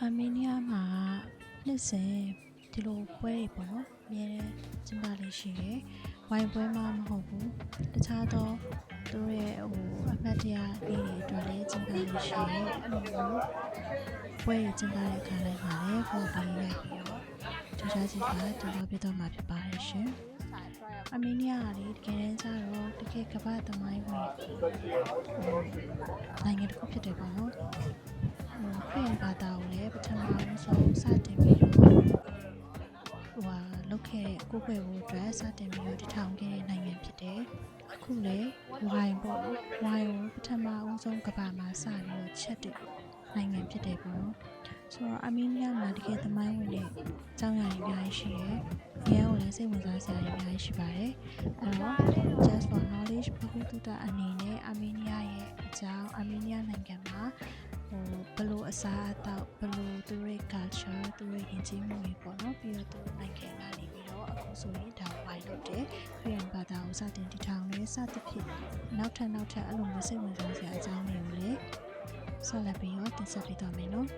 အာမေးနီးယားမှာနှစ်စဉ်ဒီလိုပွဲတွေပေါ့နော်အများနဲ့ကျင်းပလေးရှိတယ်။ဝိုင်ပွဲမှာမဟုတ်ဘူး။တခြားသောသူတို့ရဲ့အမှတ်တရနေ့တွေအတွက်လည်းကျင်းပလေးရှိတယ်။အဲ့လိုမျိုးပွဲတွေကျင်းပတဲ့အခါတိုင်းမှာလည်းဖော်ပြရိုက်ပြီးတော့ကြိုးစားစီကတင်ပြပြတော့မှာဖြစ်ပါတယ်ရှင်။အာမေးနီးယားကလေတကယ်တမ်းကျတော့တကယ်ကမ္ဘာသမိုင်းဝင်နိုင်ငံတစ်ခုဖြစ်တယ်ပေါ့နော်။ခရစ်ယာန်ဘာသာကိုလည်းပထမဆုံးစတင်ပြီးတော့လုပ်ခဲ့တဲ့ကိုယ်ွယ်ဖို့အတွက်စတင်ပြီးတော့တည်ထောင်ခဲ့တဲ့နိုင်ငံဖြစ်တယ်။အခုလေဝိုင်ပေါ့ဝိုင်ကိုပထမဆုံးကမ္ဘာမှာစပြီးတော့ချက်တဲ့နိုင်ငံဖြစ်တယ်ပေါ့နော်။ဆိုတော့အာမေးနီးယားမှာတကယ်သမိုင်းဝင်တဲ့အကြောင်းအရာတွေအများကြီးရှိတယ်။ရဲကိုလည်းစိတ်ဝင်စားစရာတွေအများကြီးရှိပါတယ်။အဲ့တော့ just for knowledge ဘုသူတအနေနဲ့အာမေးနီးယားရဲ့အကြောင်းအာမေးနီးယားနိုင်ငံမှာဘယ်လိုအစားအသောက်ဘယ်လိုသူတို့ရဲ့ culture သူတို့ရဲ့ယဉ်ကျေးမှုတွေပေါ့နော်ပြီးတော့သူတို့နိုင်ငံကနေပြီးတော့အခုဆိုရင်ဒါဝိုင်လုပ်တယ်ခရစ်ယာန်ဘာသာကိုစတင်တည်ထောင်လဲစသဖြင့်နောက်ထပ်အဲ့လိုမျိုးစိတ်ဝင်စားစရာအကြောင်းတွေကိုလည်းဆက်လက်ပြီးတော့တင်ဆက်ပေးသွားမယ်နော်